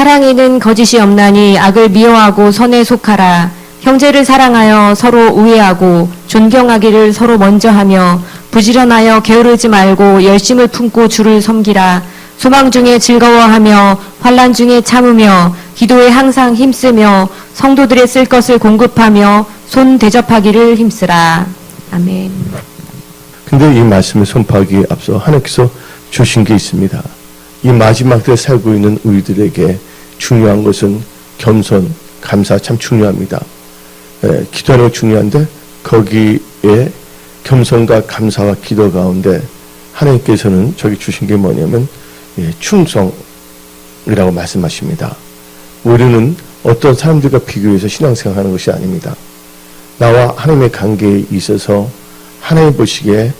사랑에는 거짓이 없나니 악을 미워하고 선에 속하라. 형제를 사랑하여 서로 우애하고 존경하기를 서로 먼저 하며 부지런하여 게으르지 말고 열심을 품고 주를 섬기라. 소망 중에 즐거워하며 환난 중에 참으며 기도에 항상 힘쓰며 성도들의 쓸 것을 공급하며 손 대접하기를 힘쓰라. 아멘. 근데 이 말씀을 선포하기에 앞서 하나님께서 주신 게 있습니다. 이 마지막 때에 살고 있는 우리들에게 중요한 것은 겸손, 감사 참 중요합니다. 기도하는 거 중요한데 거기에 겸손과 감사와 기도 가운데 하나님께서는 저기 주신 게 뭐냐면 충성이라고 말씀하십니다. 우리는 어떤 사람들과 비교해서 신앙생활하는 것이 아닙니다. 나와 하나님의 관계에 있어서 하나님 보시기에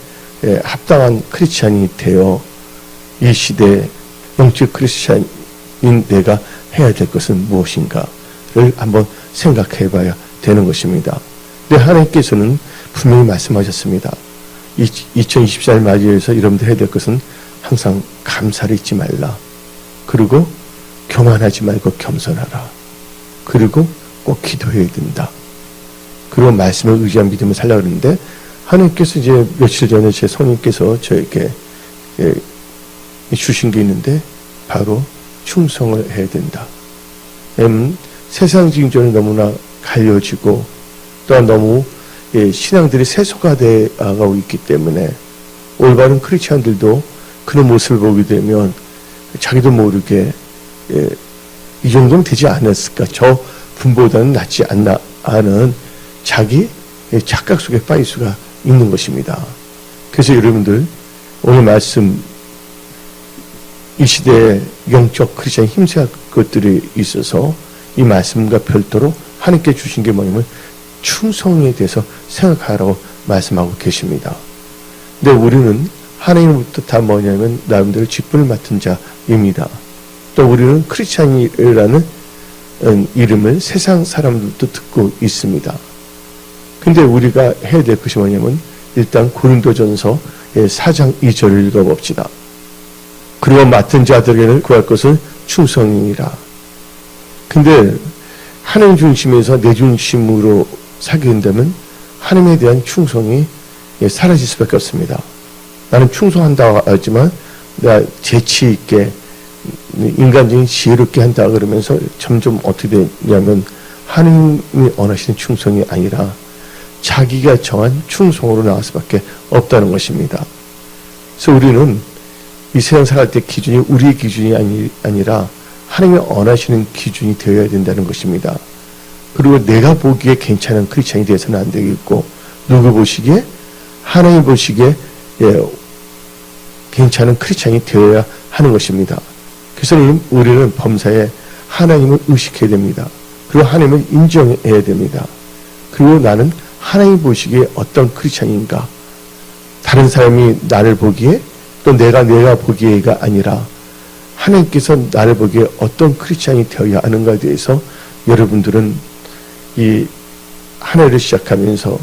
합당한 크리스찬이 되어 이 시대에 영적 크리스찬인 내가 해야 될 것은 무엇인가를 한번 생각해 봐야 되는 것입니다. 근데 하나님께서는 분명히 말씀하셨습니다. 2024년 맞이해서 여러분들 해야 될 것은 항상 감사를 잊지 말라. 그리고 교만하지 말고 겸손하라. 그리고 꼭 기도해야 된다. 그리고 말씀을 의지한 믿음을 살려고 그러는데 하나님께서 이제 며칠 전에 제 성님께서 저에게 주신 게 있는데 바로 충성을 해야 된다. 세상 징조는 너무나 갈려지고 또한 너무 신앙들이 세속화되어 가고 있기 때문에 올바른 크리스찬들도 그런 모습을 보게 되면 자기도 모르게 이 정도는 되지 않았을까, 저 분보다는 낫지 않나 하는 자기 착각 속에 빠질 수가 있는 것입니다. 그래서 여러분들 오늘 말씀 이 시대에 영적 크리스찬 힘세할 것들이 있어서 이 말씀과 별도로 하나님께 주신 게 뭐냐면 충성에 대해서 생각하라고 말씀하고 계십니다. 근데 우리는 하나님으로부터 다 뭐냐면 나름대로 직분을 맡은 자입니다. 또 우리는 크리스찬이라는 이름을 세상 사람들도 듣고 있습니다. 근데 우리가 해야 될 것이 뭐냐면 일단 고린도전서 4장 2절을 읽어봅시다. 그리고 맡은 자들에게는 구할 것은 충성이니라. 근데 하나님 중심에서 내 중심으로 살게 된다면 하나님에 대한 충성이 사라질 수밖에 없습니다. 나는 충성한다고 하지만 내가 재치 있게 인간적인 지혜롭게 한다 그러면서 점점 어떻게 되냐면 하나님이 원하시는 충성이 아니라 자기가 정한 충성으로 나올 수밖에 없다는 것입니다. 그래서 우리는 이 세상 살아갈 때 기준이 우리의 기준이 아니라 하나님이 원하시는 기준이 되어야 된다는 것입니다. 그리고 내가 보기에 괜찮은 크리스찬이 되어서는 안 되겠고 누구 보시기에 하나님 보시기에 괜찮은 크리스찬이 되어야 하는 것입니다. 그래서 우리는 범사에 하나님을 의식해야 됩니다. 그리고 하나님을 인정해야 됩니다. 그리고 나는 하나님 보시기에 어떤 크리스찬인가, 다른 사람이 나를 보기에 또 내가 보기에가 아니라 하나님께서 나를 보기에 어떤 크리스찬이 되어야 하는가에 대해서 여러분들은 이 한 해를 시작하면서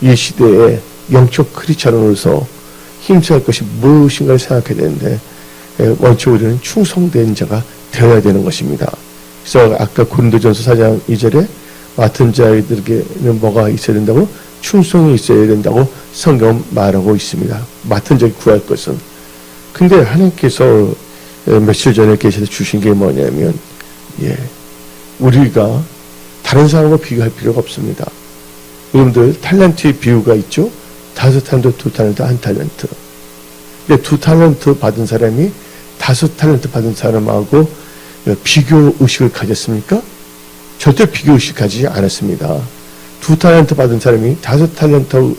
이 시대에 영적 크리스찬으로서 힘써야 할 것이 무엇인가를 생각해야 되는데 원체 우리는 충성된 자가 되어야 되는 것입니다. 그래서 아까 고린도전서 4장 2절에 맡은 자들에게는 뭐가 있어야 된다고? 충성이 있어야 된다고 성경은 말하고 있습니다. 맡은 자에게 구할 것은. 근데 하나님께서 며칠 전에 계셔서 주신 게 뭐냐면 우리가 다른 사람과 비교할 필요가 없습니다. 여러분들 탈란트의 비유가 있죠? 5탈란트, 2탈란트, 1탈란트. 근데 2탈란트 받은 사람이 5탈란트 받은 사람하고 비교 의식을 가졌습니까? 절대 비교 의식 가지지 않았습니다. 2탈란트 받은 사람이 5탈란트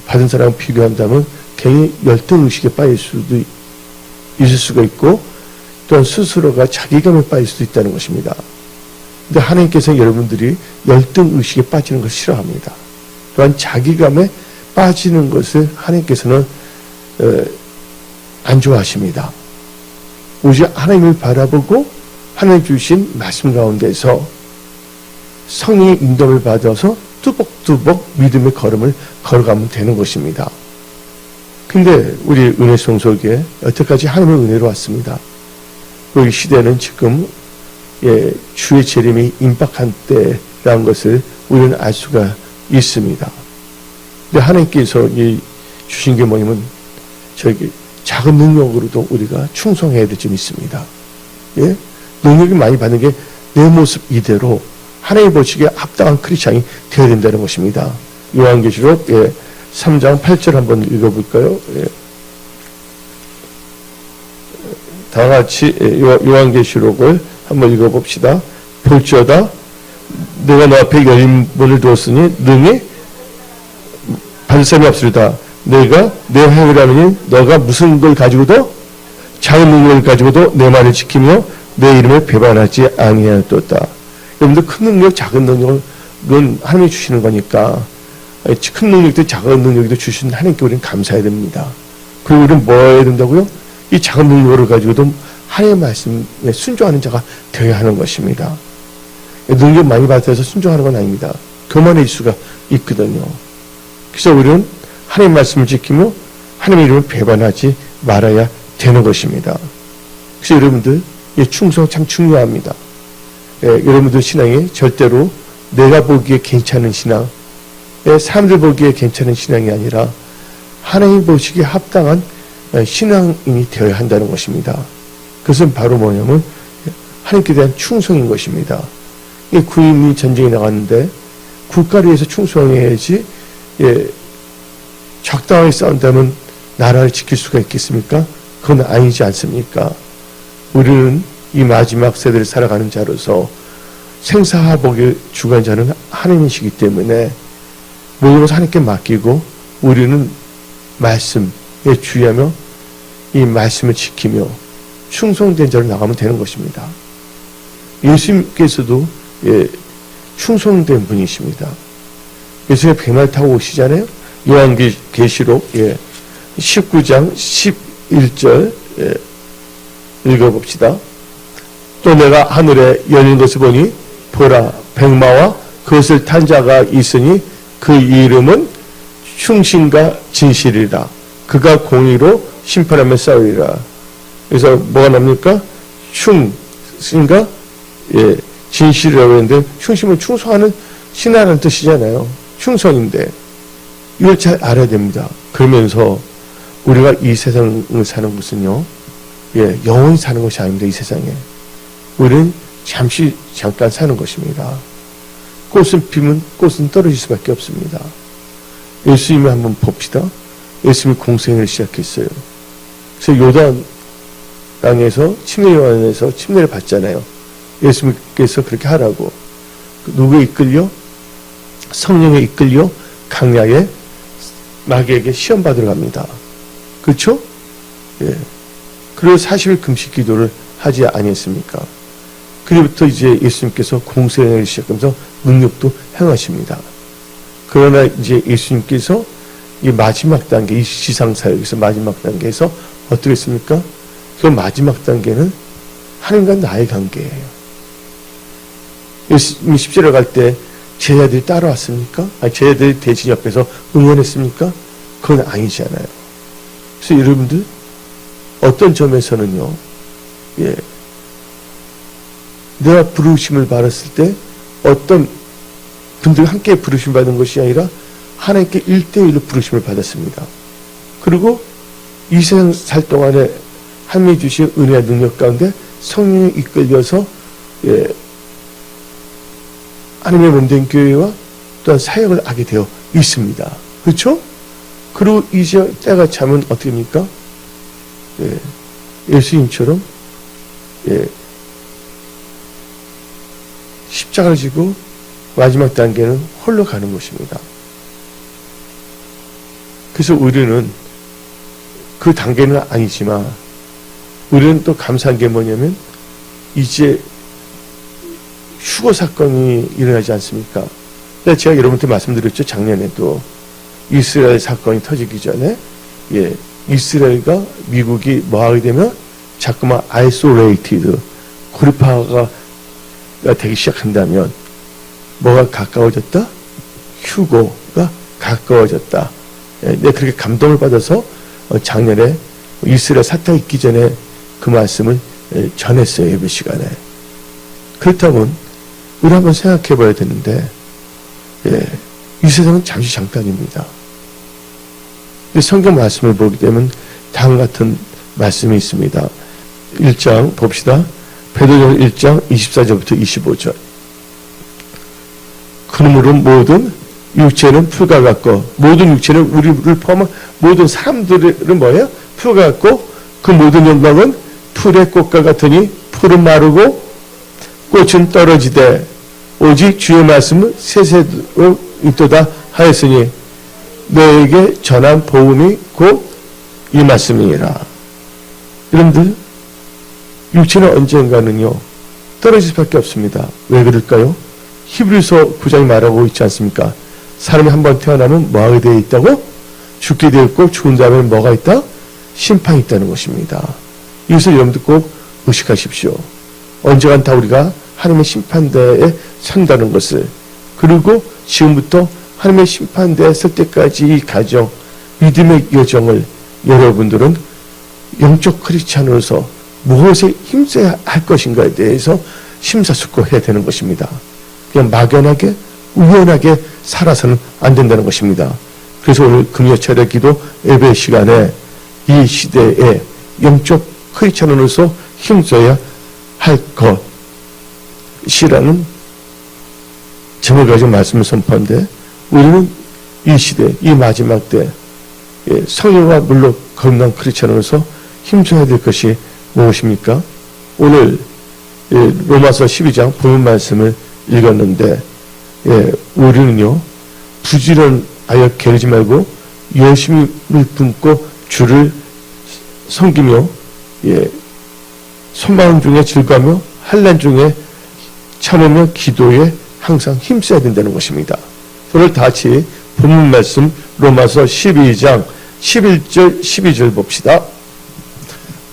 받은 사람과 비교한다면 괜히 열등 의식에 빠질 수도 있을 수가 있고 또한 스스로가 자기감에 빠질 수도 있다는 것입니다. 근데 하나님께서는 여러분들이 열등 의식에 빠지는 것을 싫어합니다. 또한 자기감에 빠지는 것을 하나님께서는 안 좋아하십니다. 오직 하나님을 바라보고 하나님 주신 말씀 가운데서 성령의 인도를 받아서 뚜벅뚜벅 믿음의 걸음을 걸어가면 되는 것입니다. 근데 우리 은혜송 속에 여태까지 하나님의 은혜로 왔습니다. 이 시대는 지금 주의 재림이 임박한 때라는 것을 우리는 알 수가 있습니다. 근데 하나님께서 주신 게 뭐냐면 작은 능력으로도 우리가 충성해야 될 점이 있습니다. 예? 능력이 많이 받는 게 내 모습 이대로 하나님 보시기에 합당한 크리스찬이 되어야 된다는 것입니다. 요한계시록 3장 8절 한번 읽어볼까요? 예. 다 같이 요한계시록을 한번 읽어봅시다. 볼지어다 내가 너 앞에 열린 문을 두었으니 능히 받을 사람이 없으리다. 내가 내 행위라면 너가 무슨 걸 가지고도 작은 능력을 가지고도 내 말을 지키며 내 이름을 배반하지 아니하였도다. 여러분들 큰 능력, 작은 능력은 하나님이 주시는 거니까 큰 능력도 작은 능력도 주신 하나님께 우리는 감사해야 됩니다. 그리고 우리는 뭐 해야 된다고요? 이 작은 능력을 가지고도 하나님의 말씀에 순종하는 자가 되어야 하는 것입니다. 능력 많이 받아서 순종하는 건 아닙니다. 교만해질 수가 있거든요. 그래서 우리는 하나님의 말씀을 지키며 하나님의 이름을 배반하지 말아야 되는 것입니다. 그래서 여러분들 충성 참 중요합니다. 여러분들 신앙이 절대로 내가 보기에 괜찮은 신앙, 사람들 보기에 괜찮은 신앙이 아니라 하나님 보시기에 합당한 신앙인이 되어야 한다는 것입니다. 그것은 바로 뭐냐면 하나님께 대한 충성인 것입니다. 구인이 전쟁에 나갔는데 국가를 위해서 충성해야지 적당하게 싸운다면 나라를 지킬 수가 있겠습니까? 그건 아니지 않습니까? 우리는 이 마지막 세대를 살아가는 자로서 생사화복의 주관자는 하나님이시기 때문에 모든 것을 하나님께 맡기고 우리는 말씀에 주의하며 이 말씀을 지키며 충성된 자로 나가면 되는 것입니다. 예수님께서도 충성된 분이십니다. 예수님이 백마를 타고 오시잖아요. 요한계시록 19장 11절 읽어봅시다. 또 내가 하늘에 열린 것을 보니 보라 백마와 그것을 탄 자가 있으니 그 이름은 충신과 진실이라. 그가 공의로 심판하며 싸우리라. 그래서 뭐가 납니까? 충신과 진실이라고 했는데 충심은 충성하는 신하라는 뜻이잖아요. 충성인데 이걸 잘 알아야 됩니다. 그러면서 우리가 이 세상을 사는 것은요, 영원히 사는 것이 아닙니다. 이 세상에 우리는 잠깐 사는 것입니다. 꽃은 피면 꽃은 떨어질 수밖에 없습니다. 예수님을 한번 봅시다. 예수님이 공생을 시작했어요. 그래서 요단 땅에서 침례요한에서 침례를 받잖아요. 예수님께서 그렇게 하라고. 누구에 이끌려? 성령에 이끌려 강야에 마귀에게 시험 받으러 갑니다. 그렇죠? 그리고 40일 금식 기도를 하지 아니했습니까? 그리부터 이제 예수님께서 공생을 시작하면서 능력도 행하십니다. 그러나 이제 예수님께서 이 마지막 단계, 이 지상사역에서 마지막 단계에서 어떻게 했습니까? 그 마지막 단계는 하나님과 나의 관계예요. 예수님이 십자가를 갈 때 제자들이 따라왔습니까? 아니, 제자들이 대신 옆에서 응원했습니까? 그건 아니잖아요. 그래서 여러분들 어떤 점에서는요, 내가 부르심을 받았을 때 어떤 분들과 함께 부르심 받은 것이 아니라 하나님께 1대1로 부르심을 받았습니다. 그리고 이 세상 살 동안에 하나님이 주신 은혜와 능력 가운데 성령이 이끌려서 하나님의 몸된 교회와 또한 사역을 하게 되어 있습니다. 그렇죠? 그리고 이제 때가 차면 어떻게 됩니까? 예수님처럼 십자가를 지고 마지막 단계는 홀로 가는 것입니다. 그래서 우리는 그 단계는 아니지만 우리는 또 감사한 게 뭐냐면 이제 휴거 사건이 일어나지 않습니까? 제가 여러분한테 말씀드렸죠. 작년에도 이스라엘 사건이 터지기 전에 이스라엘과 미국이 뭐하게 되면 자꾸만 isolated, 고립화가 되기 시작한다면 뭐가 가까워졌다? 휴거가 가까워졌다. 내가 그렇게 감동을 받아서 작년에 이스라엘 사태 있기 전에 그 말씀을 전했어요. 예배 시간에. 그렇다면 우리 한번 생각해 봐야 되는데, 이 세상은 잠시 잠깐입니다. 성경 말씀을 보게 되면 다음 같은 말씀이 있습니다. 1장 봅시다. 베드로전 1장 24절부터 25절. 그러므로 모든 육체는 풀과 같고, 모든 육체는 우리를 포함한 모든 사람들은 뭐예요? 풀과 같고, 그 모든 영광은 풀의 꽃과 같으니 풀은 마르고 꽃은 떨어지되 오직 주의 말씀은 세세로 있도다 하였으니 너에게 전한 복음이 곧 이 말씀이니라. 여러분들, 육체는 언젠가는요 떨어질 수밖에 없습니다. 왜 그럴까요? 히브리서 9장이 말하고 있지 않습니까? 사람이 한번 태어나면 뭐하게 되어 있다고? 죽게 되어 있고, 죽은 다음에 뭐가 있다? 심판이 있다는 것입니다. 이것을 여러분들 꼭 의식하십시오. 언젠간 다 우리가 하나님의 심판대에 선다는 것을, 그리고 지금부터 하나님의 심판대에 설 때까지 이 가정, 믿음의 여정을 여러분들은 영적 크리스찬으로서 무엇에 힘써야 할 것인가에 대해서 심사숙고해야 되는 것입니다. 그냥 막연하게 우연하게 살아서는 안 된다는 것입니다. 그래서 오늘 금요 철야 기도 예배 시간에 이 시대에 영적 크리스찬으로서 힘써야 할 것이라는 제목을 가지고 말씀을 선포한데, 우리는 이 시대, 이 마지막 때 성령과 물로 거듭난 크리스찬으로서 힘써야 될 것이 무엇입니까? 오늘 로마서 12장 본문 말씀을 읽었는데, 우리는요 부지런하여 게으르지 말고 열심히 품고 주를 섬기며 소망 중에 즐거워하며 환난 중에 참으며 기도에 항상 힘써야 된다는 것입니다. 오늘 다 같이 본문 말씀 로마서 12장 11절 12절 봅시다.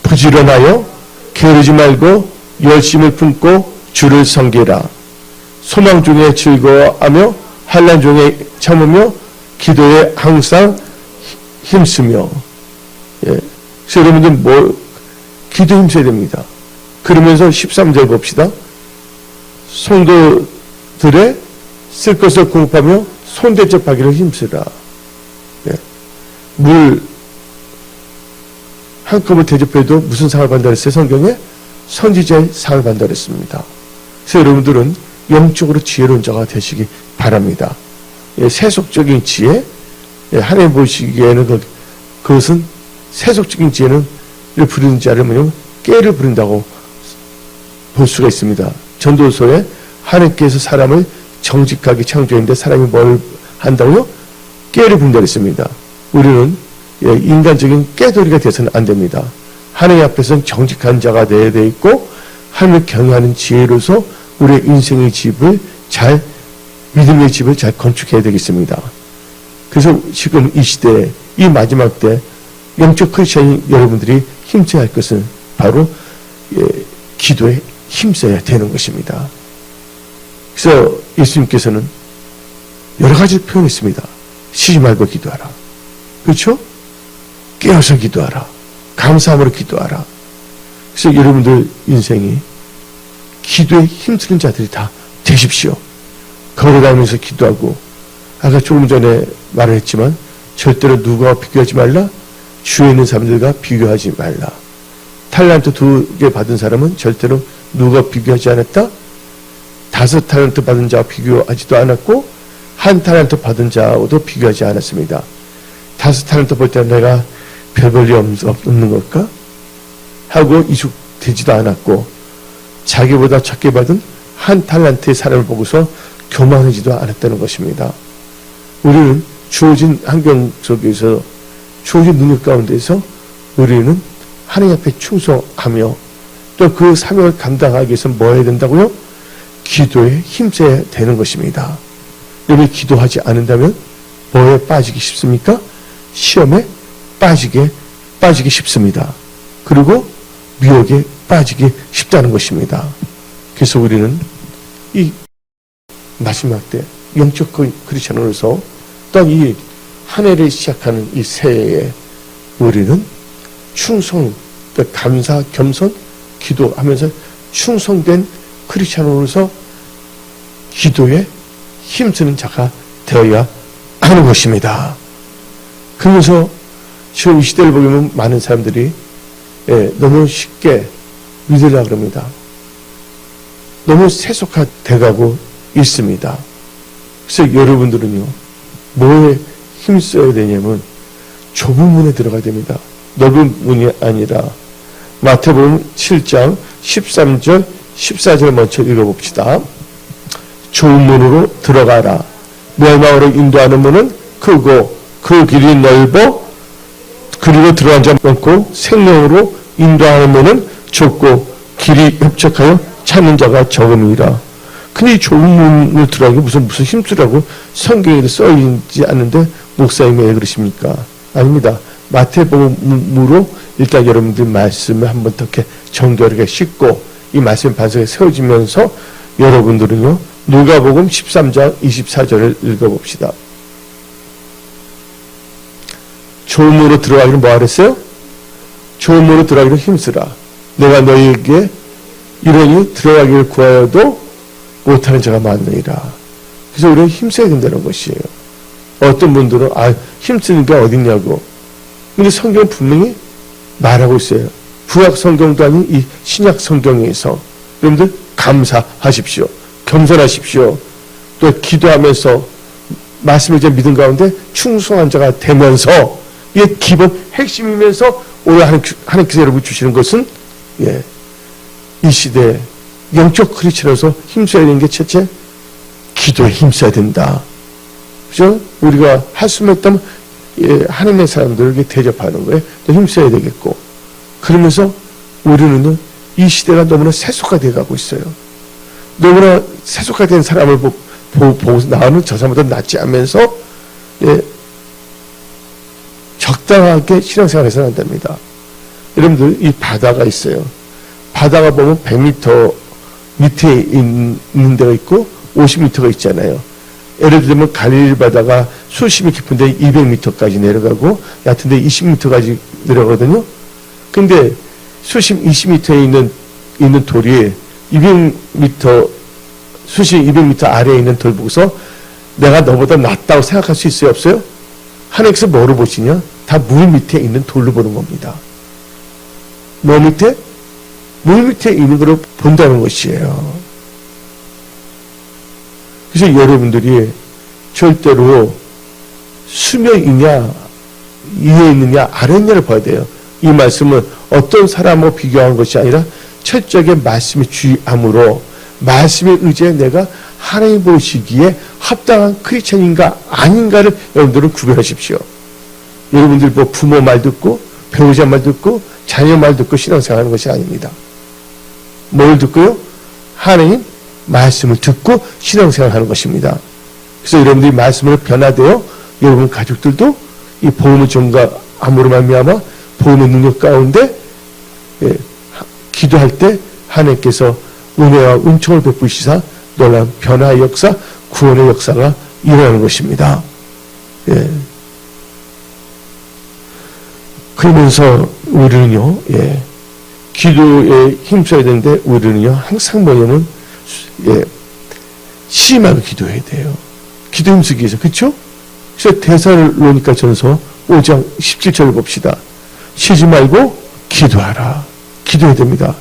부지런하여 게으르지 말고 열심을 품고 주를 섬기라. 소망 중에 즐거워하며 환난 중에 참으며 기도에 항상 힘쓰며. 그래서 여러분들 기도 힘써야 됩니다. 그러면서 13절 봅시다. 성도들의 쓸 것을 공급하며 손대접하기를 힘쓰라. 물 한 컵을 대접해도 무슨 상을 받는다 그랬어요? 성경에 선지자의 상을 받는다 그랬습니다. 그래서 여러분들은 영적으로 지혜로운 자가 되시기 바랍니다. 세속적인 지혜, 하나님 보시기에는 그것은 세속적인 지혜는 부르는 자를 뭐냐면 깨를 부른다고 볼 수가 있습니다. 전도서에 하나님께서 사람을 정직하게 창조했는데 사람이 뭘 한다고요? 깨를 부른다고 했습니다. 우리는 인간적인 깨돌이가 되어서는 안 됩니다. 하나님 앞에서는 정직한 자가 되어야 돼 있고, 하나님을 경외하는 지혜로서 우리의 인생의 집을 믿음의 집을 잘 건축해야 되겠습니다. 그래서 지금 이 시대에, 이 마지막 때 영적 크리스찬 여러분들이 힘써야 할 것은 바로 기도에 힘써야 되는 것입니다. 그래서 예수님께서는 여러 가지를 표현했습니다. 쉬지 말고 기도하라. 그렇죠? 깨어서 기도하라. 감사함으로 기도하라. 그래서 여러분들 인생이 기도에 힘쓰는 자들이 다 되십시오. 걸어가면서 기도하고, 아까 조금 전에 말을 했지만 절대로 누구와 비교하지 말라. 주위에 있는 사람들과 비교하지 말라. 탈란트 2개 받은 사람은 절대로 누가 비교하지 않았다. 5 탈란트 받은 자와 비교하지도 않았고, 1 탈란트 받은 자와도 비교하지 않았습니다. 5 탈란트 볼 때는 내가 별 볼일 없는 걸까? 하고 이죽되지도 않았고, 자기보다 적게 받은 1 탈란트의 사람을 보고서 교만하지도 않았다는 것입니다. 우리는 주어진 환경 속에서, 주어진 능력 가운데서 우리는 하나님 앞에 충성하며 또 그 사명을 감당하기 위해서 뭐 해야 된다고요? 기도에 힘써야 되는 것입니다. 여러분이 기도하지 않는다면 뭐에 빠지기 쉽습니까? 시험에 빠지기 쉽습니다. 그리고 미혹에 빠지기 쉽다는 것입니다. 그래서 우리는 이 마지막 때 영적 크리스찬으로서 또 이 한 해를 시작하는 이 새해에 우리는 충성, 감사, 겸손, 기도하면서 충성된 크리스찬으로서 기도에 힘쓰는 자가 되어야 하는 것입니다. 그래서 지금 이 시대를 보면 많은 사람들이 너무 쉽게 믿으려고 합니다. 너무 세속화돼가고 있습니다. 그래서 여러분들은요, 뭐에 힘써야 되냐면 좁은 문에 들어가야 됩니다. 넓은 문이 아니라 마태복음 7장 13절 14절 먼저 읽어봅시다. 좁은 문으로 들어가라. 멸망으로 인도하는 문은 크고 그 길이 넓어 그리고 들어간 자 많고 생명으로 인도하는 문은 좁고 길이 협착하여 찾는 자가 적음이라. 근데 이 좁은 문을 들어가기 무슨 힘쓰라고 성경에도 써있지 않는데 목사님이 왜 그러십니까? 아닙니다. 마태복음으로 일단 여러분들 말씀을 한번 더 이렇게 정결하게 씻고 이 말씀 반석에 세워지면서 여러분들은요, 누가복음 13장 24절을 읽어봅시다. 좁은 문으로 들어가기를 뭐 하랬어요? 좁은 문으로 들어가기를 힘쓰라. 내가 너희에게 이러니 들어가기를 구하여도 못하는 자가 많으리라. 그래서 우리가 힘써야 된다는 것이에요. 어떤 분들은 힘쓰는 게 어딨냐고. 근데 성경은 분명히 말하고 있어요. 구약 성경도 아닌 이 신약 성경에서 여러분들 감사하십시오. 겸손하십시오. 또 기도하면서 말씀을 이제 믿음 가운데 충성한 자가 되면서 이게 기본 핵심이면서 오늘 하나님께서 여러분 주시는 것은 이 시대에 영적 크리스천으로서 힘써야 되는 게 첫째, 기도에 힘써야 된다. 그죠? 우리가 할 수만 있다면 하나님의 사람들에게 대접하는 거에 또 힘써야 되겠고, 그러면서 우리는 이 시대가 너무나 세속화되어 가고 있어요. 너무나 세속화된 사람을 보고서 나는 저 사람보다 낫지 않으면서 적당하게 신앙생활해서는 안 됩니다. 여러분들 이 바다가 있어요. 바다가 보면 100m 밑에 있는 데가 있고 50m가 있잖아요. 예를 들면 갈릴리 바다가 수심이 깊은데 200m까지 내려가고 얕은데 20m까지 내려가거든요. 근데 수심 20m에 있는 돌이 200m 수심 200m 아래에 있는 돌 보고서 내가 너보다 낫다고 생각할 수 있어요, 없어요? 하나님께서 뭐로 보시냐? 다 물 밑에 있는 돌로 보는 겁니다. 뭐 밑에? 물 밑에 있는 걸로 본다는 것이에요. 그래서 여러분들이 절대로 수면이냐 위에 있느냐 아래 있느냐를 봐야 돼요. 이 말씀은 어떤 사람하고 비교하는 것이 아니라 철저하게 말씀이 주의함으로 말씀에 의지해 내가 하나님 보시기에 합당한 크리스천인가 아닌가를 여러분들은 구별하십시오. 여러분들 뭐 부모 말 듣고 배우자 말 듣고 자녀 말 듣고 신앙생활하는 것이 아닙니다. 뭘 듣고요? 하나님 말씀을 듣고 신앙생활하는 것입니다. 그래서 여러분들이 말씀을 변화되어 여러분 가족들도 이 복음을 전가함으로 말미암아 복음의 능력 가운데 기도할 때 하나님께서 은혜와 은총을 베푸시사 놀라운 변화의 역사, 구원의 역사가 일어나는 것입니다. 그러면서 우리는요, 기도에 힘써야 되는데 우리는요 항상 뭐냐면 심하게 기도해야 돼요. 기도 힘쓰기 위해서. 그렇죠? 그래서 데살로니가 전서 5장 17절을 봅시다. 쉬지 말고 기도하라. 기도해야 됩니다.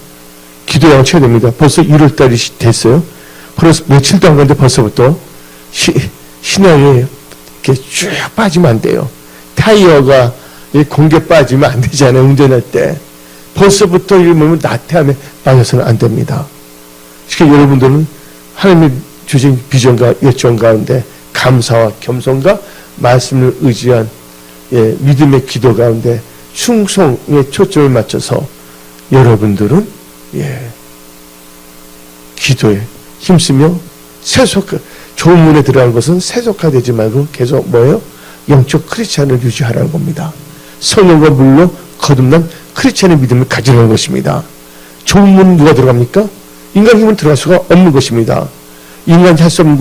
기도에 양쳐야 됩니다. 벌써 1월달이 됐어요. 벌써 며칠도 안 갔는데 벌써부터 신앙에 이렇게 쭉 빠지면 안 돼요. 타이어가 공개 빠지면 안 되잖아요. 운전할 때. 벌써부터 이러면 나태함에 빠져서는 안 됩니다. 그러니까 여러분들은 하나님의 주신 비전과 예정 가운데 감사와 겸손과 말씀을 의지한 믿음의 기도 가운데 충성에 초점을 맞춰서 여러분들은 기도에 힘쓰며 좋은 문에 들어간 것은 세속화되지 말고 계속 뭐예요? 영적 크리스찬을 유지하라는 겁니다. 성령과 물로 거듭난 크리스찬의 믿음을 가지라는 것입니다. 좋은 문은 누가 들어갑니까? 인간 힘은 들어갈 수가 없는 것입니다. 인간이 할 수 없는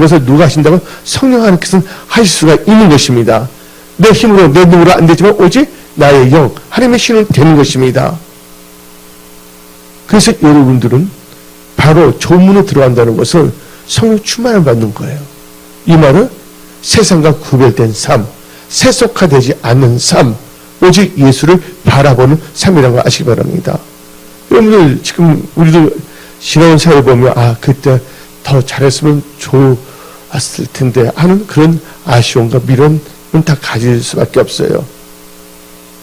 것을 누가 하신다고? 성령 하나님께서는 하실 수가 있는 것입니다. 내 힘으로 내 눈으로 안 되지만 오직 나의 영 하나님의 신은 되는 것입니다. 그래서 여러분들은 바로 조문에 들어간다는 것은 성령 충만을 받는 거예요. 이 말은 세상과 구별된 삶, 세속화되지 않는 삶, 오직 예수를 바라보는 삶이라는 걸 아시기 바랍니다. 여러분들 지금 우리도 지나온 사회 보면 그때 더 잘했으면 좋았을 텐데 하는 그런 아쉬움과 미련은 다 가질 수밖에 없어요.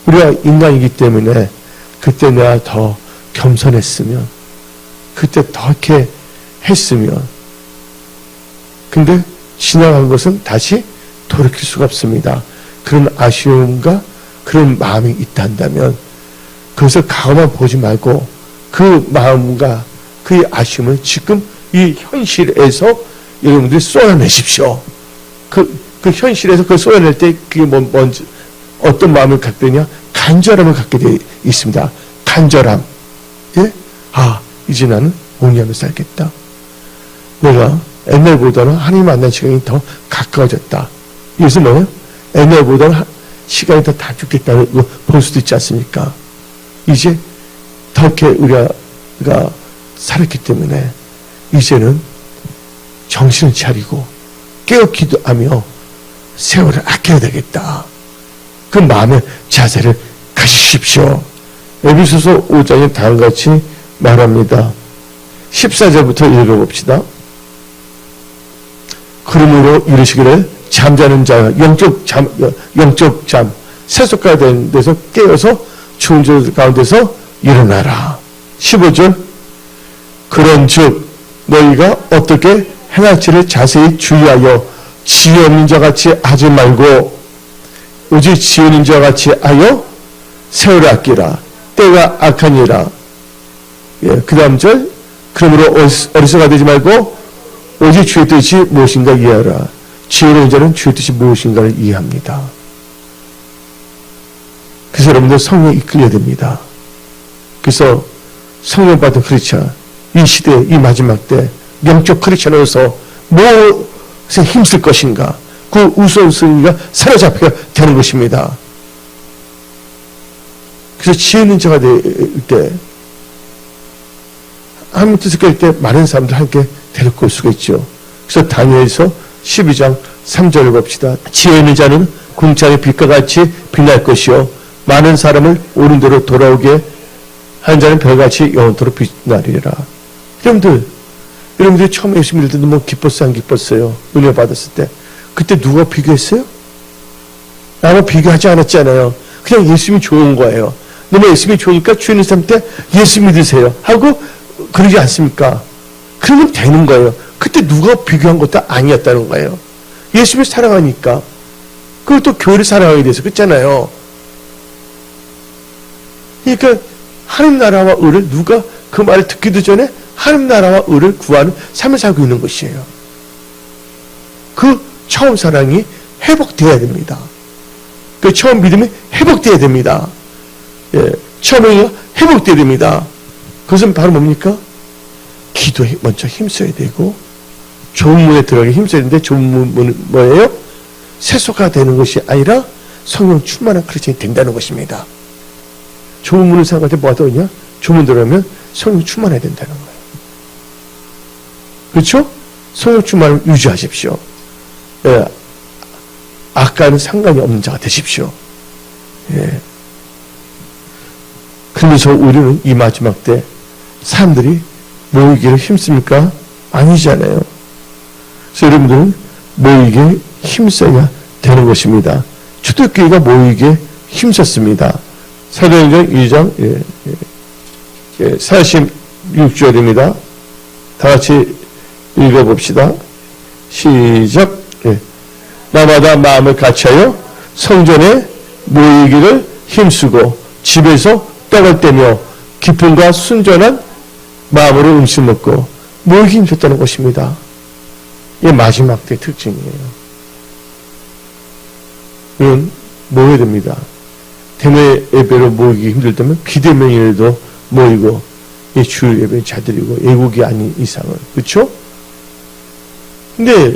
우리가 인간이기 때문에 그때 내가 더 겸손했으면, 그때 더 이렇게 했으면, 근데 지나간 것은 다시 돌이킬 수가 없습니다. 그런 아쉬움과 그런 마음이 있다면 그것을 과거만 보지 말고 그 마음과 그 아쉬움을 지금 이 현실에서 여러분들이 쏟아내십시오. 그 현실에서 그걸 쏟아낼 때 그게 뭔지 어떤 마음을 갖게 되냐? 간절함을 갖게 되어 있습니다. 간절함. 예? 이제 나는 온유하며 살겠다. 내가 옛날보다는 하나님 만난 시간이 더 가까워졌다. 이것은 뭐예요? 옛날보다는 시간이 더 단축됐다는 거 볼 수도 있지 않습니까? 이제 더 이렇게 우리가 살았기 때문에 이제는 정신을 차리고 깨어 기도하며 세월을 아껴야 되겠다. 그 마음의 자세를 가지십시오. 에베소서 5장에 다음과 같이 말합니다. 14절부터 읽어봅시다. 그러므로 이르시기를 잠자는 자, 영적 잠, 세속화가 된 데서 깨어서 죽은 자 가운데서 일어나라. 15절 그런즉 너희가 어떻게 행할지를 자세히 주의하여 지혜 없는 자 같이 하지 말고 오직 지혜 있는 자 같이 하여 세월을 아끼라. 때가 악하니라. 그 다음 절 그러므로 어리석어가 되지 말고 오직 주의 뜻이 무엇인가 이해하라. 지혜로운 자는 주의 뜻이 무엇인가를 이해합니다. 그래서 여러분들 성령에 이끌려야 됩니다. 그래서 성령 받은 크리스찬, 이 시대, 이 마지막 때 영적 크리스찬으로서 무엇에 힘쓸 것인가, 그 우선순위가 사로잡혀야 되는 것입니다. 그래서 지혜 있는 자가 될 때, 하나님 뜻을 깰 때 많은 사람들 함께 데리고 올 수가 있죠. 그래서 다니엘서 12장 3절을 봅시다. 지혜 있는 자는 궁창의 빛과 같이 빛날 것이요 많은 사람을 옳은 대로 돌아오게 한 자는 별같이 영원토록 빛나리라. 여러분들이 처음에 예수 믿을 때 너무 기뻤어요? 안 기뻤어요? 은혜 받았을 때. 그때 누가 비교했어요? 나와 비교하지 않았잖아요. 그냥 예수님이 좋은 거예요. 너무 예수님이 좋으니까 주의 있는 사람 때 예수 믿으세요 하고 그러지 않습니까? 그러면 되는 거예요. 그때 누가 비교한 것도 아니었다는 거예요. 예수님을 사랑하니까. 그리고 또 교회를 사랑하게 돼서 그렇잖아요. 그러니까 하나님 나라와 의를 누가 그 말을 듣기도 전에 하나님 나라와 의를 구하는 삶을 살고 있는 것이에요. 그 처음 사랑이 회복되어야 됩니다. 그 처음 믿음이 회복되어야 됩니다. 처음 의가 회복되어야 됩니다. 그것은 바로 뭡니까? 기도에 먼저 힘써야 되고 좋은 문에 들어가기 힘써야 되는데 좋은 문은 뭐예요? 세속화가 되는 것이 아니라 성령 충만한 크리스천이 된다는 것입니다. 좋은 문을 생각할 때 뭐가 떠오르냐? 좋은 문 들어가면 성령 충만해야 된다는 거예요. 그렇죠? 성령 충만을 유지하십시오. 아까는 상관이 없는 자가 되십시오. 그러면서 우리는 이 마지막 때 사람들이 모이기를 힘씁니까? 아니잖아요. 그래서 여러분들은 모이기에 힘써야 되는 것입니다. 초대교회가 모이기에 힘썼습니다. 사도행전 2장 46절입니다. 다 같이 읽어봅시다. 시작. 날마다 마음을 같이하여 성전에 모이기를 힘쓰고 집에서 떡을 떼며 기쁨과 순전한 마음으로 음식 먹고 모이기 힘썼다는 것입니다. 이게 마지막 때 특징이에요. 우리는 모여야 됩니다. 대면 예배로 모이기 힘들다면 비대면이라도 모이고 이 주일 예배 잘 드리고 애국이 아닌 이상은 그렇죠? 근데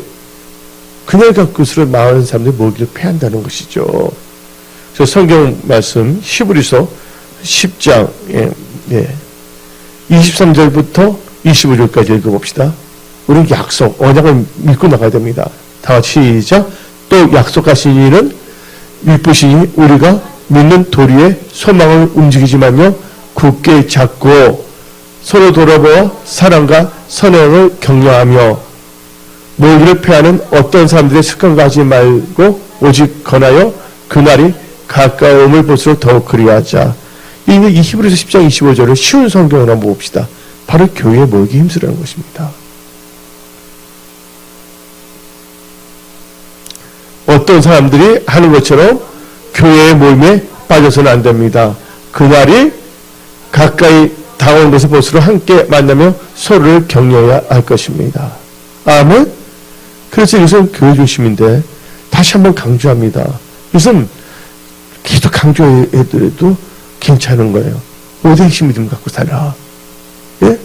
그날 갖고서 마흔 사람들이 모이기를 패한다는 것이죠. 그래서 성경 말씀 히브리서 10장 23절부터 25절까지 읽어봅시다. 우리는 약속, 언약을 믿고 나가야 됩니다. 다 같이 시작. 또 약속하신 이는 믿으시니 우리가 믿는 도리에 소망을 움직이지만요, 굳게 잡고 서로 돌아보아 사랑과 선행을 격려하며 모기를 패하는 어떤 사람들의 습관과 하지 말고 오직 권하여 그날이 가까움을 볼수록 더욱 그리하자. 이 히브리서 10장 25절을 쉬운 성경으로 한번 봅시다. 바로 교회에 모이기 힘쓰라는 것입니다. 어떤 사람들이 하는 것처럼 교회의 모임에 빠져서는 안 됩니다. 그날이 가까이 다가온 것을 볼수록 함께 만나며 서로를 격려해야 할 것입니다. 아멘. 그래서 이것은 교회 중심인데 다시 한번 강조합니다. 이것은 계속 강조해도 괜찮은 거예요. 오대 핵심 믿음 갖고 살아. 예?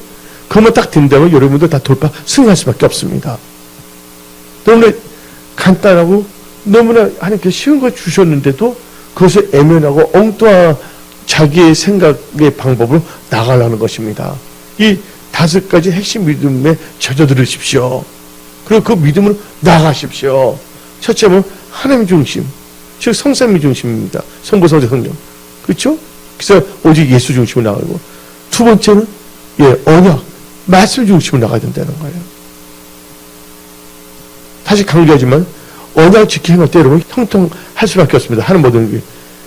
그것만 딱 된다면 여러분들 다 돌파 승리할 수밖에 없습니다. 너무나 간단하고 너무나 하나님께 쉬운 걸 주셨는데도 그것을 애면하고 엉뚱한 자기의 생각의 방법으로 나가려는 것입니다. 이 5가지 핵심 믿음에 젖어들으십시오. 그리고 그 믿음으로 나가십시오. 첫째는 하나님 중심, 즉 성삼위 중심입니다. 성부, 성자, 성령. 그렇죠? 그래서 오직 예수 중심으로 나가고, 두 번째는 언약, 말씀 중심으로 나가야 된다는 거예요. 다시 강조하지만 언약 지키기 행할 때 여러분 형통할 수밖에 없습니다. 하는 모든 일.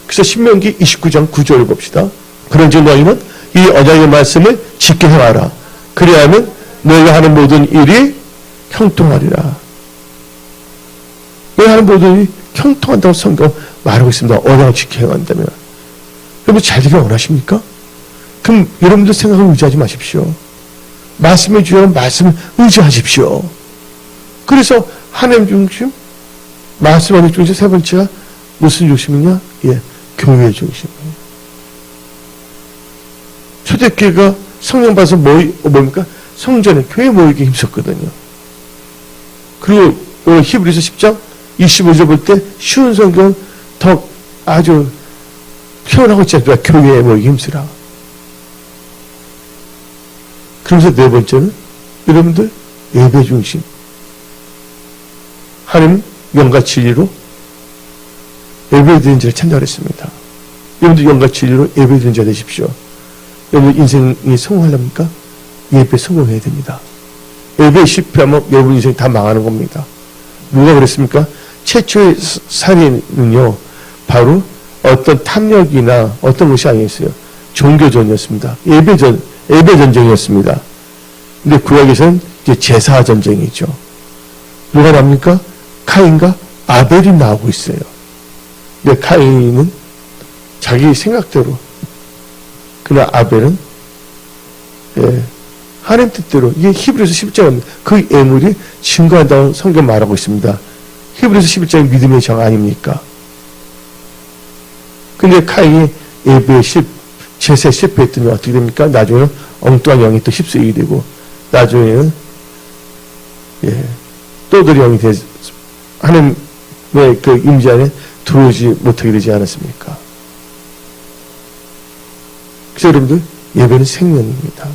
그래서 신명기 29장 9절을 봅시다. 그런즉 너희는 이 언약의 말씀을 지켜 행하라. 그리하면 너희가 하는 모든 일이 형통하리라. 너희 하는 모든 일이 형통한다고 성경 말하고 있습니다. 언약을 지켜 행한다면. 여러분 잘 되길 원하십니까? 그럼 여러분들 생각을 의지하지 마십시오. 말씀해 주시는 말씀을 의지하십시오. 그래서 하나님 중심, 말씀 언약 중심, 세 번째가 무슨 중심이냐? 교회 중심이에요. 초대교회가 성령 받아서 뭡니까? 성전에 교회 모이기 힘썼거든요. 그리고 오늘 히브리서 10장 25절 볼 때 쉬운 성경 더 아주 표현하고 있지 않습니까? 교회에 모이기 힘쓰라. 그러면서 네 번째는 여러분들 예배 중심. 하나님 영과 진리로 예배드리는 자를 찬양했습니다. 여러분들 영과 진리로 예배드리는 자 되십시오. 여러분 인생이 성공하려니까 예배 성공해야 됩니다. 예배에 실패하면 여러분 인생이 다 망하는 겁니다. 누가 그랬습니까? 최초의 살인은요, 바로 어떤 탐욕이나 어떤 것이 아니었어요. 종교전이었습니다. 예배전쟁이었습니다. 근데 구약에서는 이제 제사 전쟁이죠. 누가 납니까? 카인과 아벨이 나오고 있어요. 근데 카인은 자기 생각대로, 그러나 아벨은 하나님 뜻대로, 이게 히브리서 11장입니다. 그 예물이 증거한다고 성경 말하고 있습니다. 히브리서 11장이 믿음의 정 아닙니까? 근데 카인이 예배에 제사에 실패했더니 어떻게 됩니까? 나중에는 엉뚱한 영이 또 휩쓸리게 되고, 나중에는 또들이 영이 돼서 하나님의 그 임재 안에 들어오지 못하게 되지 않았습니까? 그래서 여러분들 예배는 생명입니다.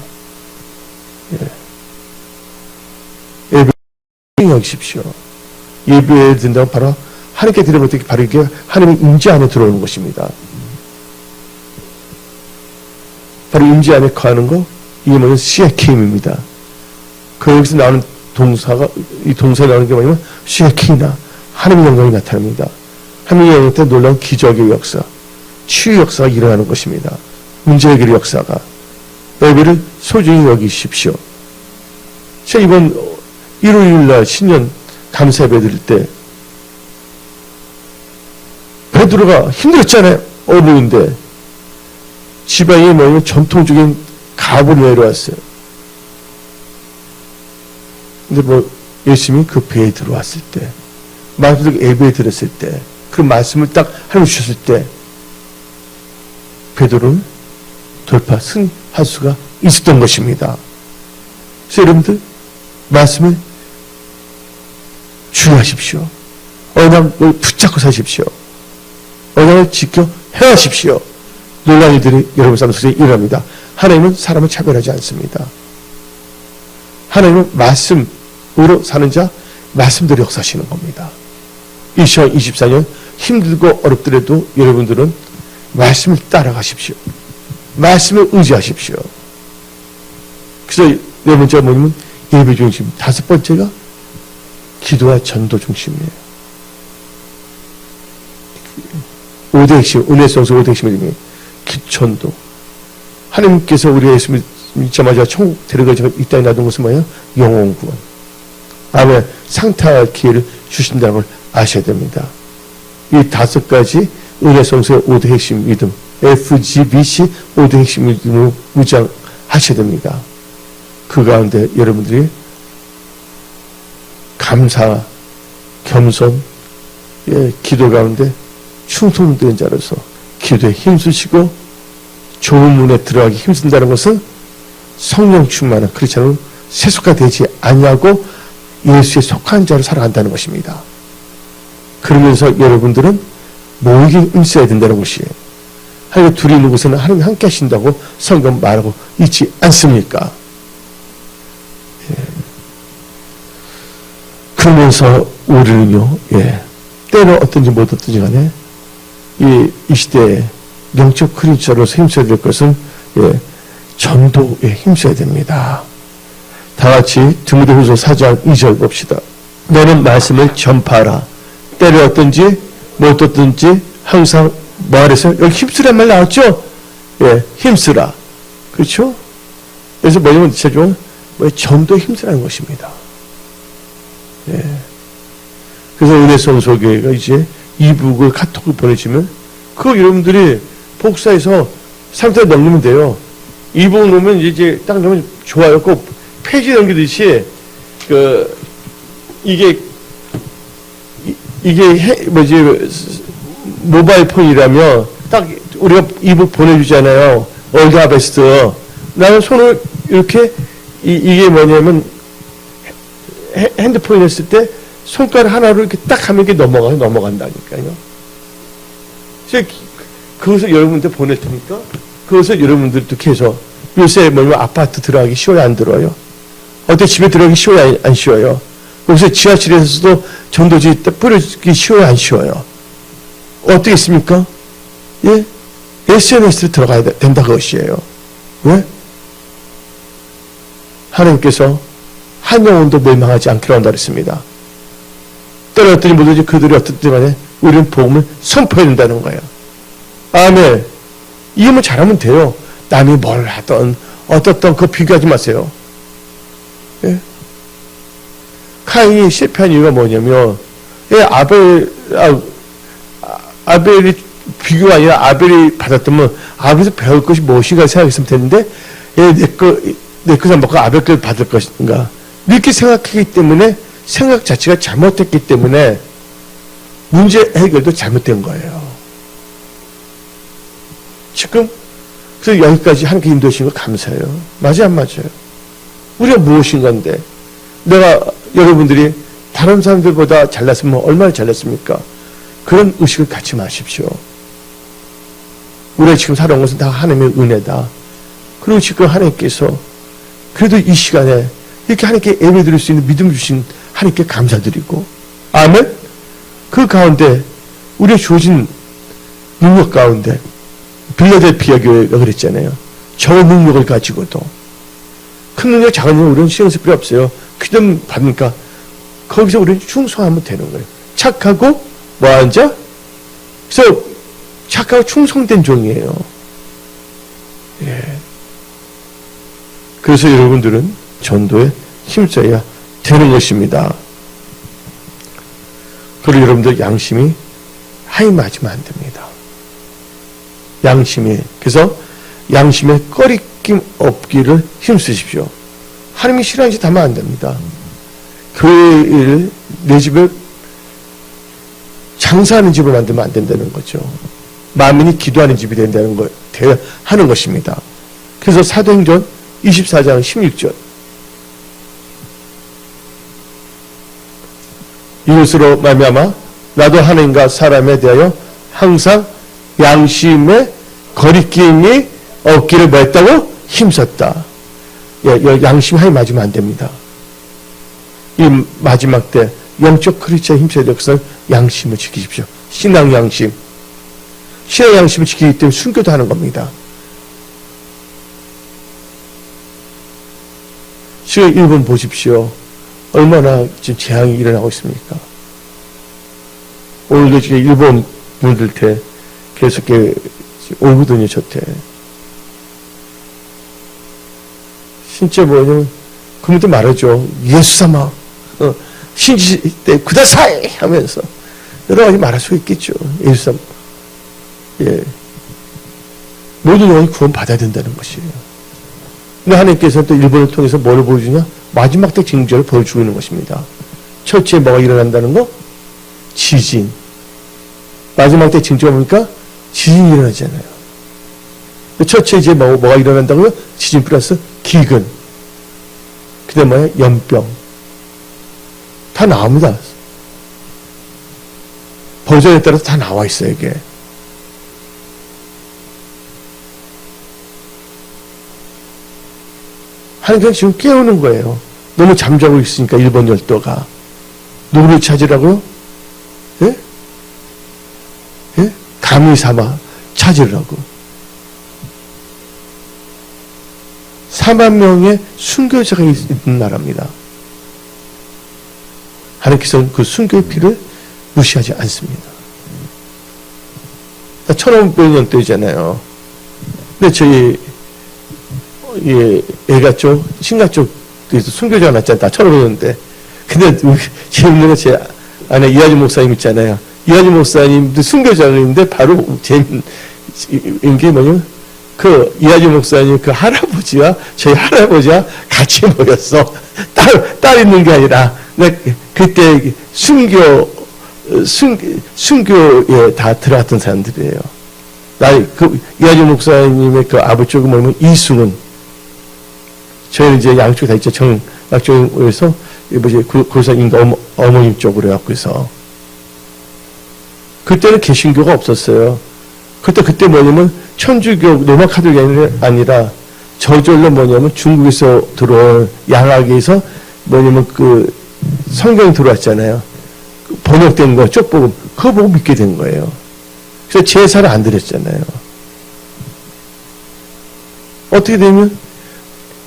예배 생명하십시오. 예배에 든다면 바로 하나님께 드리면 어떻게 바로 이게 하나님의 임재 안에 들어오는 것입니다. 바로 임재 안에 거하는 거, 이게 뭐냐면 시에킴입니다. 그 여기서 나오는 동사가, 이 동사에 나오는 게 뭐냐면 시에키나, 하나님의 영광이 나타납니다. 하나님의 영광 때 놀라운 기적의 역사, 치유 역사가 일어나는 것입니다. 문제 해결의 역사가. 예배를 소중히 여기십시오. 제가 이번 1월 신년 감사 예배 드릴 때 베드로가 힘들었잖아요. 어머니인데 지방에 뭐냐면 전통적인 갑을 내려왔어요. 근데 뭐 예수님이 그 배에 들어왔을 때, 말씀을 예배에 들었을 때, 그 말씀을 딱 하나님 주셨을 때 베드로는 돌파 승할 수가 있었던 것입니다. 그래서 여러분들 말씀을 주의하십시오. 언약을 붙잡고 사십시오. 언약을 지켜 행하십시오. 놀라운 일들이 여러분 삶 속에 일어납니다. 하나님은 사람을 차별하지 않습니다. 하나님은 말씀으로 사는 자, 말씀대로 역사하시는 겁니다. 2024년 힘들고 어렵더라도 여러분들은 말씀을 따라가십시오. 말씀을 의지하십시오. 그래서 네 번째가 뭐냐면 예배 중심, 다섯 번째가 기도와 전도 중심이에요. 5대 핵심, 은혜 성수 5대 핵심이 기천도. 하나님께서 우리가 예수 믿자마자 천국 데려가서 이 땅에 놔둔 것은 뭐예요? 영혼 구원. 아멘. 상탈할 기회를 주신다는 걸 아셔야 됩니다. 이 다섯 가지 은혜 성수의 5대 핵심 믿음, FGBC 5대 핵심 믿음으로 무장하셔야 됩니다. 그 가운데 여러분들이 감사, 겸손, 기도 가운데 충성된 자로서 기도에 힘쓰시고 좋은 문에 들어가기 힘쓴다는 것은 성령 충만한 크리스찬으로 세속화되지 아니하고 예수에 속한 자로 살아간다는 것입니다. 그러면서 여러분들은 모이기 힘써야 된다는 것이에요. 하나님 둘이 있는 곳에는 하나님 함께 하신다고 성경 말하고 있지 않습니까? 그러면서 우리는요, 때는 어떤지 못 어떤지 간에 이 시대에 영적 크리스찬으로서 힘써야 될 것은 전도에 힘써야 됩니다. 다 같이 디모데후서 4장 2절 봅시다. 너는 말씀을 전파하라. 때를 어떤지 못 어떤지 항상 뭐 하래서 여기 힘쓰란 말 나왔죠? 힘쓰라. 그렇죠? 그래서 뭐냐면 제가 전도에 힘쓰라는 것입니다. 그래서 은혜성소교회가 이제 이북을 카톡을 보내주면 그거 여러분들이 복사해서 상태에 넘기면 돼요. 이북 넣으면 이제 딱 넣으면 좋아요. 꼭 페이지 넘기듯이 이게 모바일 폰이라면 딱 우리가 이북 보내주잖아요. 올가 베스트. 나는 손을 이렇게 이게 뭐냐면 핸드폰을 했을 때 손가락 하나로 이렇게 딱 하면 이게 넘어간다니까요. 그래서 그것을 여러분들 보낼 테니까 그것을 여러분들도 이렇게 해서 요새 뭐냐면 아파트 들어가기 쉬워요, 안 들어요? 어때 집에 들어가기 쉬워요, 안 쉬워요? 여기서 지하철에서도 전도지 뿌려주기 쉬워요, 안 쉬워요? 어떻게 있습니까? SNS로 들어가야 된다 그것이에요. 왜? 하나님께서 한 영혼도 멸망하지 않기로 한다 그랬습니다. 떨어졌더니 뭐든지 그들이 어떻든 간에 우리는 복음을 선포해야 된다는 거예요. 아멘. 이해만 잘하면 돼요. 남이 뭘 하던 어떻든 그거 비교하지 마세요. 카인이 실패한 이유가 뭐냐면 아벨이 비교가 아니라 아벨이 받았다면 아벨에서 배울 것이 무엇인가 생각했으면 됐는데 내 것을 먹고 아벨 것을 받을 것인가 이렇게 생각하기 때문에 생각 자체가 잘못됐기 때문에 문제 해결도 잘못된 거예요. 지금 그래서 여기까지 하나님께 인도하신 거 감사해요. 맞아요, 안 맞아요? 우리가 무엇인가인데 내가 여러분들이 다른 사람들보다 잘났으면 얼마나 잘났습니까? 그런 의식을 갖지 마십시오. 우리가 지금 살아온 것은 다 하나님의 은혜다. 그리고 지금 하나님께서 그래도 이 시간에 이렇게 하나님께 예배 드릴 수 있는 믿음 주신 하나님께 감사드리고 아멘. 그 가운데 우리가 주어진 능력 가운데 빌라델피아 교회가 그랬잖아요. 저 능력을 가지고도 큰 능력 작은 능력 우리는 신경 쓸 필요 없어요. 그좀 받으니까 거기서 우리는 충성하면 되는 거예요. 착하고 뭐하는 자? 그래서 착하고 충성된 종이에요. 그래서 여러분들은 전도에 힘써야 되는 것입니다. 그리고 여러분들 양심이 하이맞으면 안 됩니다. 양심이. 그래서 양심에 꺼리낌 없기를 힘쓰십시오. 하나님이 싫어하는 짓 하면 안 됩니다. 교회를 내 집을 장사하는 집을 만들면 안 된다는 거죠. 만민이 기도하는 집이 된다는 거, 하는 것입니다. 그래서 사도행전 24장 16절. 이것으로 말미암아 나도 하나님과 사람에 대하여 항상 양심에 거리끼니 어깨를 뭐 했다고? 힘썼다. 예, 양심 하에 맞으면 안 됩니다. 이 마지막 때 영적 크리스천에 힘써야 될 것은 양심을 지키십시오. 신앙 양심. 신앙 양심을 지키기 때문에 순교도 하는 겁니다. 지금 일본 보십시오. 얼마나 지금 재앙이 일어나고 있습니까? 오늘도 지금 일본 분들한테 계속 오거든요, 저한테. 진짜 뭐냐면, 그분도 말하죠. 예수様, 신지 때 구다사이 하면서 여러 가지 말할 수 있겠죠. 예수様. 예. 모든 영혼이 구원 받아야 된다는 것이에요. 근데 하나님께서는 또 일본을 통해서 뭐를 보여주냐? 마지막 때 징조를 보여주고 있는 것입니다. 첫째 뭐가 일어난다는 거? 지진. 마지막 때 징조가 뭡니까? 지진이 일어나잖아요. 첫째 이제 뭐가 일어난다고요? 지진 플러스 기근. 그 다음에 뭐예요? 연병. 다 나옵니다. 버전에 따라서 다 나와 있어요, 이게. 하나님께서 지금 깨우는 거예요. 너무 잠자고 있으니까 일본 열도가. 누구를 찾으라고요? 예? 예? 감히 삼아 찾으라고. 4만 명의 순교자가 있는 나라입니다. 하나님께서는 그 순교의 피를 무시하지 않습니다. 1500년대잖아요. 근데 저희 애가 쪽, 신가 쪽에서 순교자가 났잖아. 1500년대. 근데 재밌는 건 제 아내 이하주 목사님 있잖아요. 이하주 목사님도 순교자인데 바로 재밌는 게 뭐냐면 그 이하주 목사님 그 할아버지와 저희 할아버지와 같이 모였어. 딸 있는 게 아니라 그때 순교에 다 들어갔던 사람들이에요. 그 이하주 목사님의 그 아버지 쪽은 뭐냐면 이승은. 저희는 이제 양쪽 다 있죠. 양쪽에서 고사님과 어머님 쪽으로 해갖고서. 그때는 개신교가 없었어요. 그때 뭐냐면 천주교 로마 카톨릭이 아니라 저절로 뭐냐면 중국에서 들어온 양학에서 뭐냐면 그 성경이 들어왔잖아요. 번역된 거 쪽복음 그거 보고 믿게 된 거예요. 그래서 제사를 안 드렸잖아요. 어떻게 되면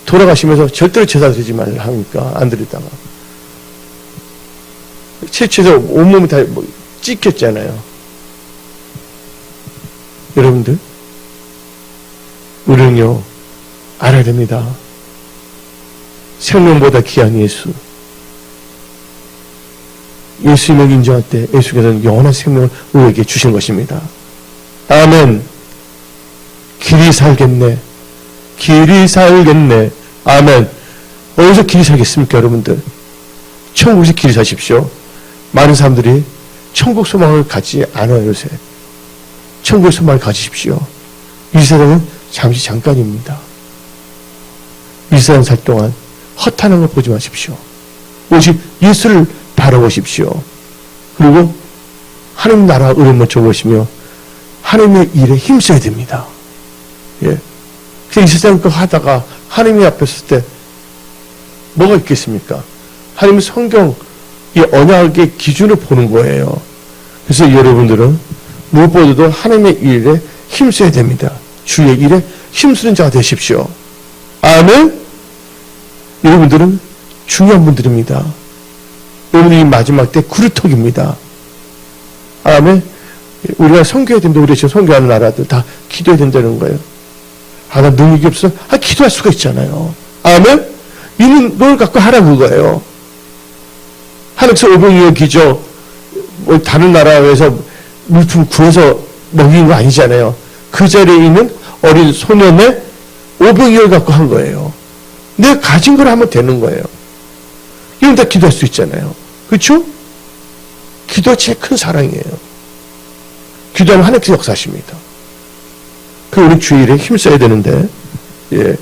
돌아가시면서 절대로 제사 드리지 말라 하니까 안 드리다가 채취해서 온몸이 다 찍혔잖아요. 여러분들 우리는요 알아야 됩니다. 생명보다 귀한 예수. 예수님을 인정할 때 예수께서는 영원한 생명을 우리에게 주신 것입니다. 아멘. 길이 살겠네. 길이 살겠네. 아멘. 어디서 길이 살겠습니까, 여러분들? 천국에서 길이 사십시오. 많은 사람들이 천국 소망을 갖지 않아요, 요새. 천국의 소망을 가지십시오. 이 세상은 잠시 잠깐입니다. 이 세상 살 동안 허탄한 거 보지 마십시오. 오직 예수를 바라보십시오. 그리고 하나님 나라 의를 먼저 보시며 하나님의 일에 힘써야 됩니다. 예. 이 세상 거 하다가 하나님이 앞에 섰을 때 뭐가 있겠습니까? 하나님의 성경, 이 언약의 기준을 보는 거예요. 그래서 여러분들은 무엇보다도 하나님의 일에 힘써야 됩니다. 주의 일에 힘쓰는 자가 되십시오. 아멘? 여러분들은 중요한 분들입니다. 여러분들이 마지막 때 구루톡입니다. 아멘? 우리가 섬겨야 됩니다. 우리가 지금 섬겨하는 나라들 다 기도해야 된다는 거예요. 나 능력이 없어? 기도할 수가 있잖아요. 아멘? 이는 뭘 갖고 하라 그거예요. 하나님께서 오병이어 기죠. 다른 나라에서 물품 구해서 먹인 거 아니잖아요. 그 자리에 있는 어린 소년의 오병이어를 갖고 한 거예요. 내가 가진 걸 하면 되는 거예요. 이건 다 기도할 수 있잖아요. 그렇죠? 기도가 제일 큰 사랑이에요. 기도하면 하나님께서 역사하십니다. 그 우리 주의 일에 힘써야 되는데, 예,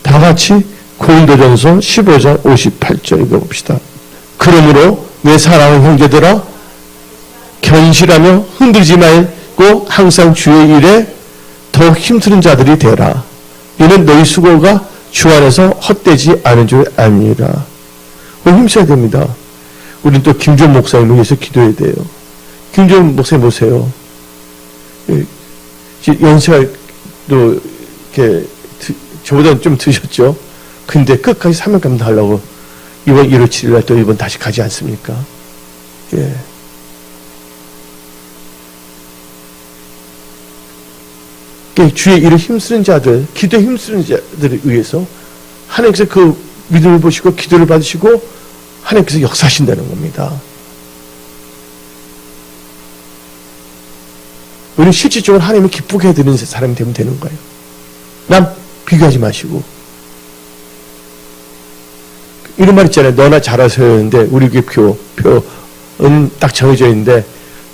다 같이 고린도전서 15장 58절 읽어봅시다. 그러므로 내 사랑하는 형제들아 견실하며 흔들지 말고 항상 주의 일에 더욱 힘쓰는 자들이 되라. 이는 너희 수고가 주 안에서 헛되지 않은 줄 아니라. 우리 힘써야 됩니다. 우리는 또 김종 목사님을 위해서 기도해야 돼요. 김종 목사님 보세요. 연세가 또 이렇게 저보다 좀 드셨죠. 근데 끝까지 사명 감당하려고 이번 1월 7일날 또 이번 다시 가지 않습니까? 예. 주의 일을 힘쓰는 자들, 기도에 힘쓰는 자들을 위해서 하나님께서 그 믿음을 보시고 기도를 받으시고 하나님께서 역사하신다는 겁니다. 우리는 실질적으로 하나님을 기쁘게 해드리는 사람이 되면 되는 거예요. 남 비교하지 마시고. 이런 말 있잖아요. 너나 잘하세요 했는데 우리 교회 표는 딱 정해져 있는데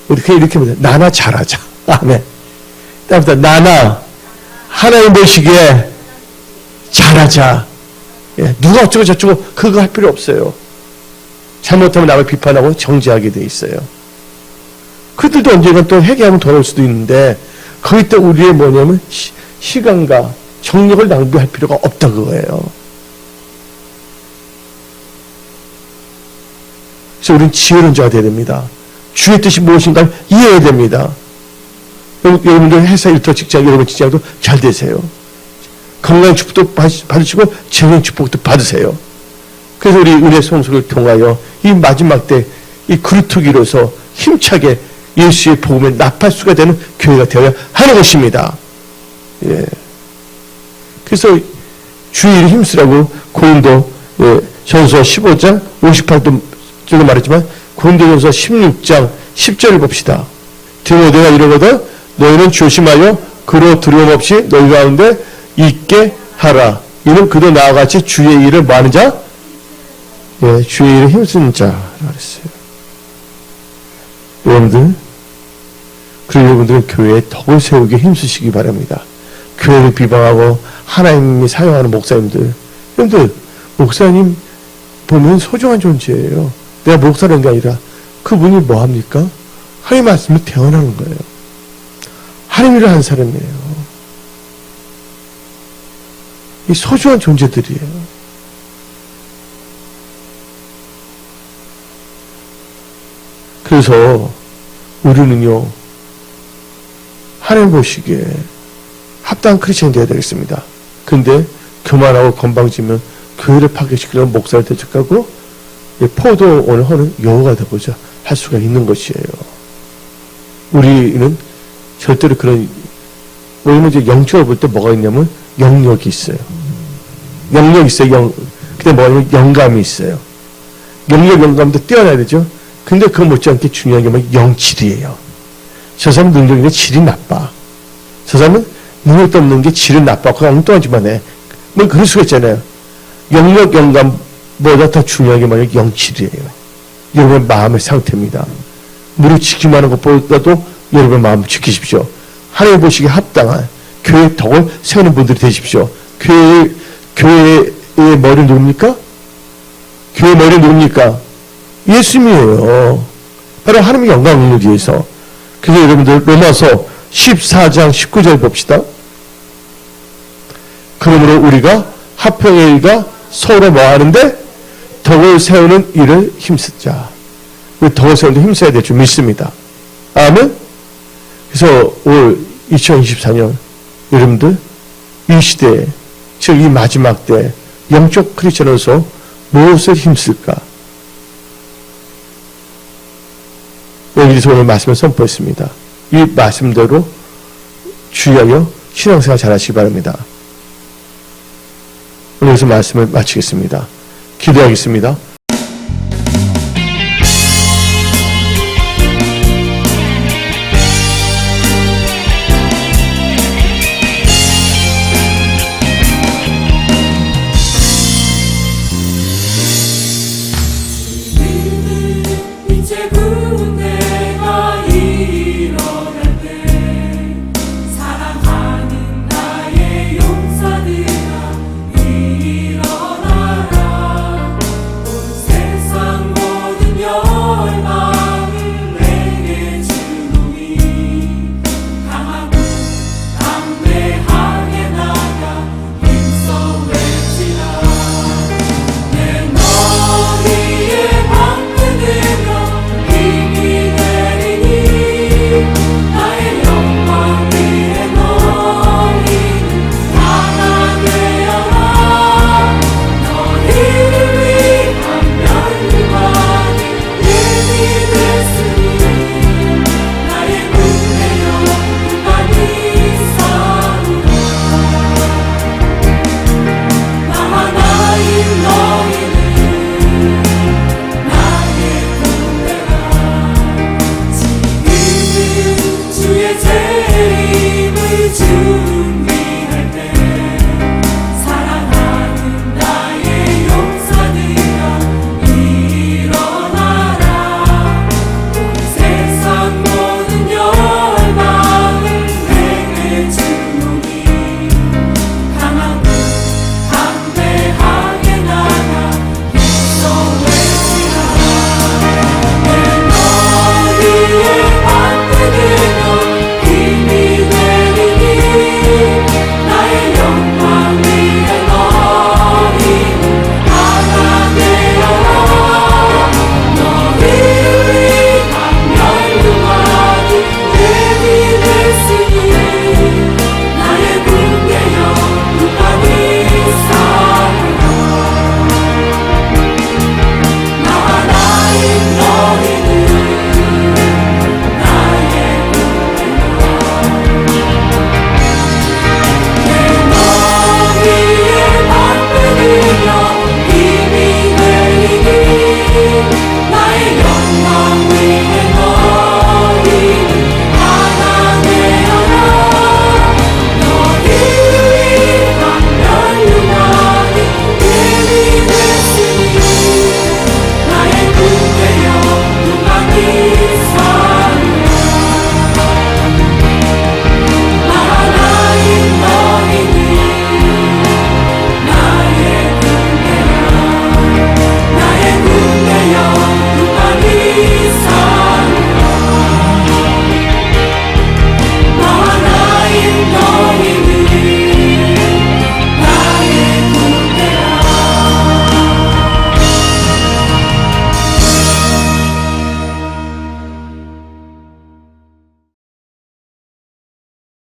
우리 그냥 이렇게 보세요. 나나 잘하자. 아멘. 다음부터 나나 하나님 보시기에 잘하자. 예, 누가 어쩌고 저쩌고 그거 할 필요 없어요. 잘못하면 남을 비판하고 정죄하게 돼 있어요. 그들도 언젠가 또 회개하면 돌아올 수도 있는데 거기 때 우리의 뭐냐면 시간과 정력을 낭비할 필요가 없다 그거예요. 그래서 우리는 지혜로운 자가 되어야 됩니다. 주의 뜻이 무엇인가를 이해해야 됩니다. 여러분들 회사 일터 직장 여러분 직장도 잘 되세요. 건강 축복도 받으시고 재능 축복도 받으세요. 그래서 우리 은혜 성수를 통하여 이 마지막 때 이 그루터기로서 힘차게 예수의 복음의 나팔수가 되는 교회가 되어야 하는 것입니다. 예. 그래서 주의 일에 힘쓰라고 고린도 전서 15장 58도 저도 말했지만 고린도전서 16장 10절을 봅시다. 디모데가 이러거든 너희는 조심하여 그로 두려움 없이 너희 가운데 있게 하라. 이는 그도 나와 같이 주의 일을 뭐 하는 자? 예, 주의 일에 힘쓰는 자라고 했어요. 여러분들, 그리고 여러분들은 교회에 덕을 세우기 힘쓰시기 바랍니다. 교회를 비방하고 하나님이 사용하는 목사님들, 여러분들 목사님 보면 소중한 존재예요. 내가 목사라는 게 아니라 그분이 뭐 합니까? 하나님 말씀을 대언하는 거예요. 하나님 일을 하는 사람이에요. 이 소중한 존재들이에요. 그래서 우리는요, 하나님 보시기에 합당한 크리스천이 되어야 되겠습니다. 근데 교만하고 건방지면 교회를 파괴시키려는 목사를 대적하고 포도원을 하는 여우가 되고자 할 수가 있는 것이에요. 우리는 절대로 그런, 왜냐면 이제 영적으로 볼 때 뭐가 있냐면 영역이 있어요. 영역이 있어요. 근데 뭐냐면 영감이 있어요. 영감도 뛰어나야 되죠. 근데 그거 못지않게 중요한 게 뭐냐면 영질이에요. 저 사람은 능력인데 질이 나빠. 저 사람은 능력도 없는 게 질은 나빠. 그거 엉뚱하지만 해. 뭐 그럴 수가 있잖아요. 영역, 영감보다 더 중요한 게 뭐냐면 영질이에요. 여러분의 마음의 상태입니다. 무릎 지키만 하는 것보다도 여러분의 마음을 지키십시오. 하나님 보시기에 합당한 교회의 덕을 세우는 분들이 되십시오. 교회의 머리는 누굽니까? 교회의 머리는 누굽니까? 예수님이에요. 바로 하나님의 영광 능력 위해서. 그래서 여러분들 로마서 14장 19절 봅시다. 그러므로 우리가 화평의 일과 서로 뭐 하는데? 덕을 세우는 일을 힘쓰자. 덕을 세우는 데 힘써야 될 줄 믿습니다. 아멘? 그래서 올 2024년 여러분들 이 시대에, 즉 이 마지막 때 영적 크리스천으로서 무엇을 힘쓸까? 여기서 오늘 말씀을 선포했습니다. 이 말씀대로 주의하여 신앙생활 잘하시기 바랍니다. 오늘 여기서 말씀을 마치겠습니다. 기도하겠습니다. 이제 군대가 일어날 때 사랑하는 나의 용사들아 일어나라. 오늘 힘을 주네